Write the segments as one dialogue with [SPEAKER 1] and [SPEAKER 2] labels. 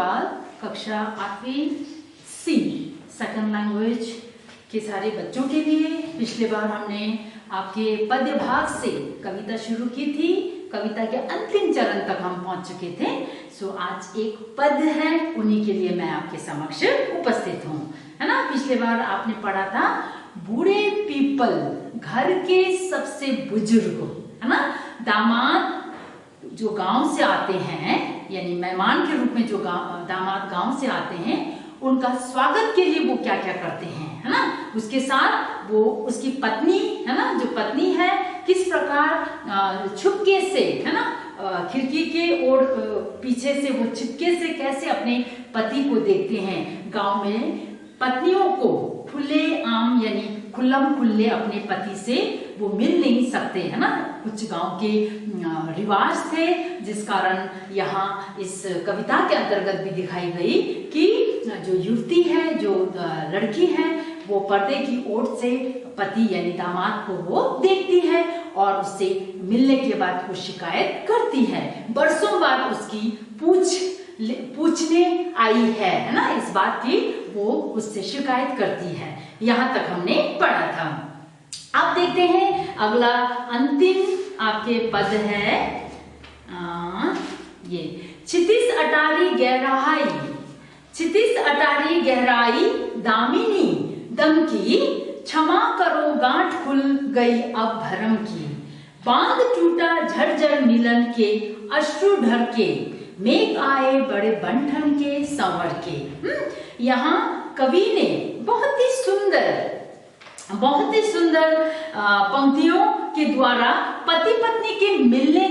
[SPEAKER 1] बाद कक्षा 8वीं सी सेकंड लैंग्वेज के सारे बच्चों के लिए पिछले बार हमने आपके पद्य भाग से कविता शुरू की थी। कविता के अंतिम चरण तक हम पहुंच चुके थे। सो आज एक पद्य है, उन्हीं के लिए मैं आपके समक्ष उपस्थित हूँ, है ना। पिछले बार आपने पढ़ा था बूढ़े पीपल घर के सबसे बुजुर्ग, है ना। दामाद जो गांव से आते हैं, यानी मेहमान के रूप में जो दामाद गांव से आते हैं, उनका स्वागत के लिए वो क्या क्या करते हैं, है ना। उसके साथ वो उसकी पत्नी, है ना, जो पत्नी है किस प्रकार छुपके से, है ना, खिड़की के और पीछे से वो छुपके से कैसे अपने पति को देखते हैं। गांव में पत्नियों को खुले आम यानी खुल्लम खुल्ले अपने पति से वो मिल नहीं सकते, है ना। कुछ गांव के रिवाज थे, जिस कारण यहाँ इस कविता के अंतर्गत भी दिखाई गई कि जो युवती है, जो लड़की है, वो पर्दे की ओर से पति यानी दामाद को वो देखती है और उससे मिलने के बाद वो शिकायत करती है। बरसों बाद उसकी पूछने आई है ना, इस बात की वो उससे शिकायत करती है। यहाँ तक हमने पढ़ा था। अब देखते हैं अगला अंतिम आपके पद है ये छितिस अटारी गहराई, छितिस अटारी गहराई दामिनी दम की, क्षमा करो गांठ खुल गई अब भरम की, बांध टूटा झरझर मिलन के अश्रु ढर के, मेघ आए बड़े बंठन के संवर के। यहाँ कवि ने बहुत ही सुंदर पंक्तियों के द्वारा पति पत्नी के मिलने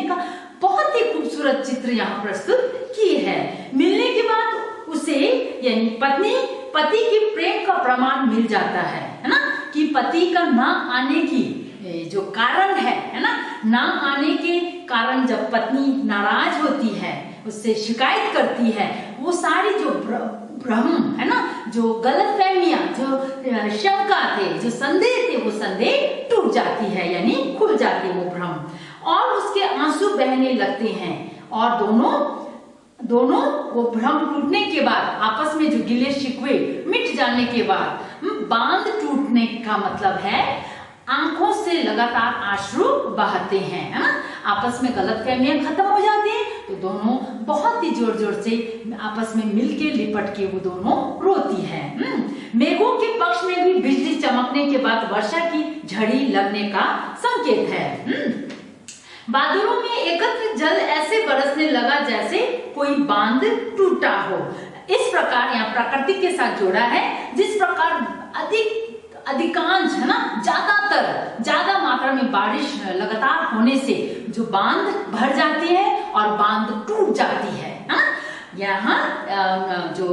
[SPEAKER 1] का बहुत ही खूबसूरत चित्र यहाँ प्रस्तुत किए हैं। मिलने के बाद उसे यानी पति के प्रेम का प्रमाण मिल जाता है ना, कि पति का ना आने की जो कारण है ना, ना आने के कारण जब पत्नी नाराज होती है, उससे शिकायत करती है, वो सारी जो भ्रम है ना, जो गलतफहमियां, जो शंका थे, जो संदेह थे, वो संदेह टूट जाती है, यानी खुल जाती है वो भ्रम, और उसके आंसू बहने लगते हैं। और दोनों वो भ्रम टूटने के बाद आपस में जो गिले शिकवे मिट जाने के बाद बांध टूटने का मतलब है आंखों से लगातार आंसू बहते हैं, है ना। आपस में गलतफहमियां खत्म हो जाती हैं, तो दोनों बहुत ही जोर जोर से आपस में मिलके लिपट के वो दोनों रोती है। मेघों के पक्ष में भी बिजली चमकने के बाद वर्षा की झड़ी लगने का संकेत है। बादलों में एकत्र जल ऐसे बरसने लगा जैसे कोई बांध टूटा हो। इस प्रकार यहाँ प्रकृति के साथ जोड़ा है, जिस प्रकार अधिकांश, है ना, ज्यादा मात्रा में बारिश लगातार होने से जो बांध भर जाती है और बांध टूट जाती है ना। यहाँ जो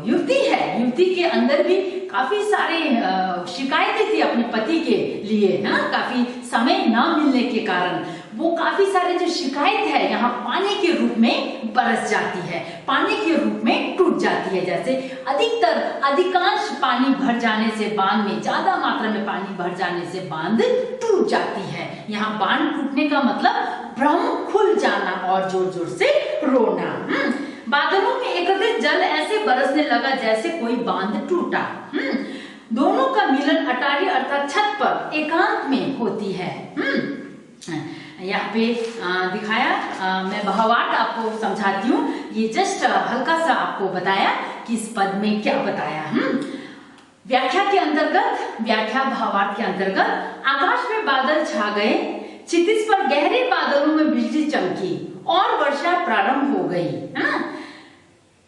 [SPEAKER 1] युवती के अंदर भी काफी सारे शिकायतें थी अपने पति के लिए, है ना। काफी समय न मिलने के कारण वो काफी सारे जो शिकायत है यहाँ पानी के रूप में बरस जाती है, पानी के रूप में टूट जाती है। जैसे अधिकांश पानी भर जाने से बांध में, ज्यादा मात्रा में पानी भर जाने से बांध टूट जाती है। यहाँ बांध टूटने का मतलब भ्रम खुल जाना और जोर जोर से रोना। बादलों में एकत्रित जल ऐसे बरसने लगा जैसे कोई बांध टूटा। दोनों का मिलन अटारी अर्थात छत पर एकांत में होती है। यहाँ पे दिखाया, मैं भावार्थ आपको समझाती हूँ। ये जस्ट हल्का सा आपको बताया कि इस पद में क्या बताया। व्याख्या भावार्थ के अंतर्गत आकाश में बादल छा गए, क्षितिज पर गहरे बादलों में बिजली चमकी और वर्षा प्रारंभ हो गई, है ना।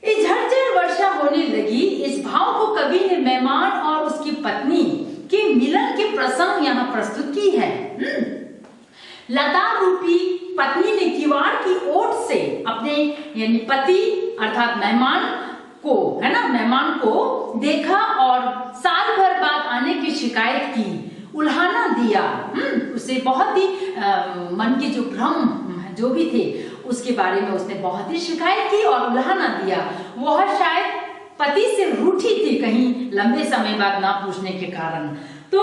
[SPEAKER 1] इस झरझर वर्षा होने लगी। इस भाव को कवि ने मेहमान और उसकी पत्नी के मिलन के प्रसंग यहाँ प्रस्तुत की है। लता रूपी पत्नी ने किवाड़ की ओट से अपने यानी पति अर्थात मेहमान को, है ना, मेहमान को देखा और साल भर बाद आने की शिकायत की, उल्हाना दिया। उसे बहुत ही मन के जो भ्रम जो भी थे उसके बारे में उसने बहुत ही शिकायत की और उल्हाना दिया। वह शायद पति से रूठी थी कहीं लंबे समय बाद ना पूछने के कारण, तो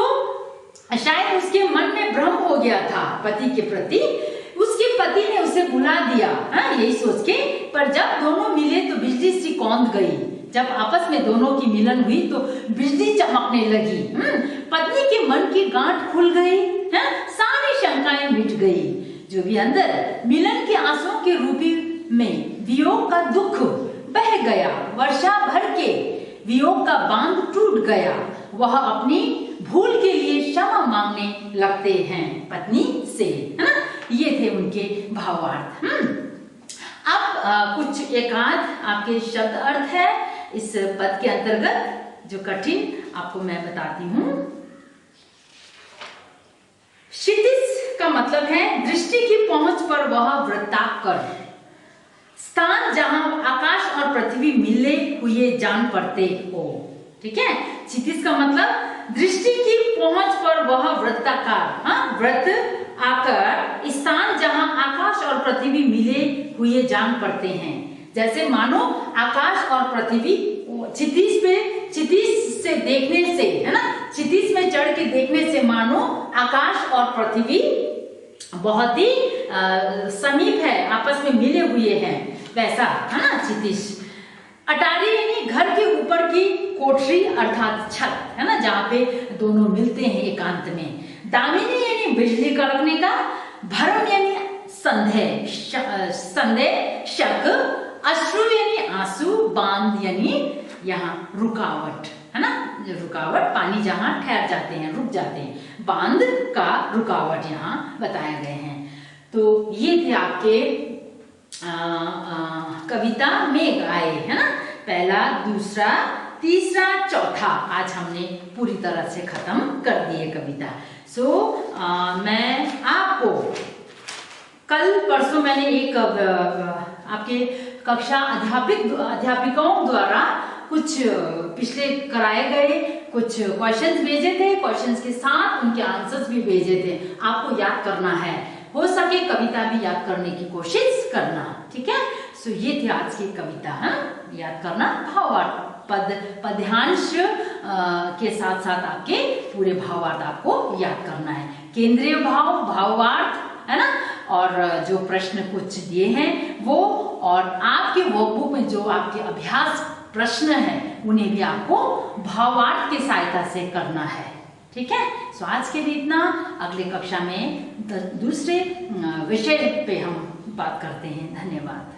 [SPEAKER 1] शायद उसके मन में भ्रम हो गया था पति के प्रति। उसके पति ने उसे बुला दिया, यही सोच के, पर जब दोनों मिले तो बिजली सी कौंध गई। जब आपस में दोनों की मिलन हुई तो बिजली चमकने लगी। पत्नी के मन की गांठ खुल गई, सारी शंकाएं मिट गई। जो भी अंदर मिलन के आंसुओं के रूपी में वियोग का दुख बह गया, वर्षा भर के वियोग का बांध टूट गया। वह अपनी भूल के लिए क्षमा मांगने लगते हैं पत्नी से, है ना। ये थे उनके भावार्थ। अब कुछ एकाध आपके शब्द अर्थ है इस पद के अंतर्गत जो कठिन आपको मैं बताती हूँ। क्षितिज का मतलब है दृष्टि की पहुंच पर वह वृत्ताकार स्थान जहां आकाश और पृथ्वी मिले हुए जान पड़ते हो। ठीक है, क्षितिज का मतलब दृष्टि की पहुंच पर वह वृत्ताकार, वृत्त आकार स्थान जहां आकाश और पृथ्वी मिले हुए जान पड़ते हैं। जैसे मानो आकाश और पृथ्वी क्षितिज से देखने से, है ना, क्षितिज में चढ़ के देखने से मानो आकाश और पृथ्वी बहुत ही समीप है, आपस में मिले हुए हैं, वैसा, है ना, क्षितिज। अटारी यानी घर के ऊपर की कोठरी अर्थात छत, है ना, जहाँ पे दोनों मिलते हैं एकांत में। दामिनी यानी बिजली कड़कने का, भरम यानी संदेह, शक, अश्रु यानी आंसू, बांध यानी यहाँ रुकावट, है ना, रुकावट, पानी जहाँ ठहर जाते हैं, रुक जाते हैं, बांध का रुकावट यहाँ बताए गए हैं। तो ये थे आपके कविता मेघ आए, है ना, पहला, दूसरा, तीसरा, चौथा आज हमने पूरी तरह से खत्म कर दिए कविता। मैं आपको कल परसों मैंने एक आपके कक्षा अध्यापिकाओं द्वारा कुछ पिछले कराए गए कुछ क्वेश्चंस भेजे थे, क्वेश्चंस के साथ उनके आंसर्स भी भेजे थे, आपको याद करना है, हो सके कविता भी याद करने की कोशिश करना। ठीक है, सो ये थी आज की कविता, है याद करना, भावार्थ, पद्यांश के साथ साथ आपके पूरे भावार्थ आपको याद करना है, केंद्रीय भाव, भावार्थ, है ना, और जो प्रश्न कुछ दिए हैं वो, और आपके वर्कबुक में जो आपके अभ्यास प्रश्न है उन्हें भी आपको भावार्थ की सहायता से करना है। ठीक है, सो आज के लिए इतना, अगले कक्षा में दूसरे विषय पे हम बात करते हैं। धन्यवाद।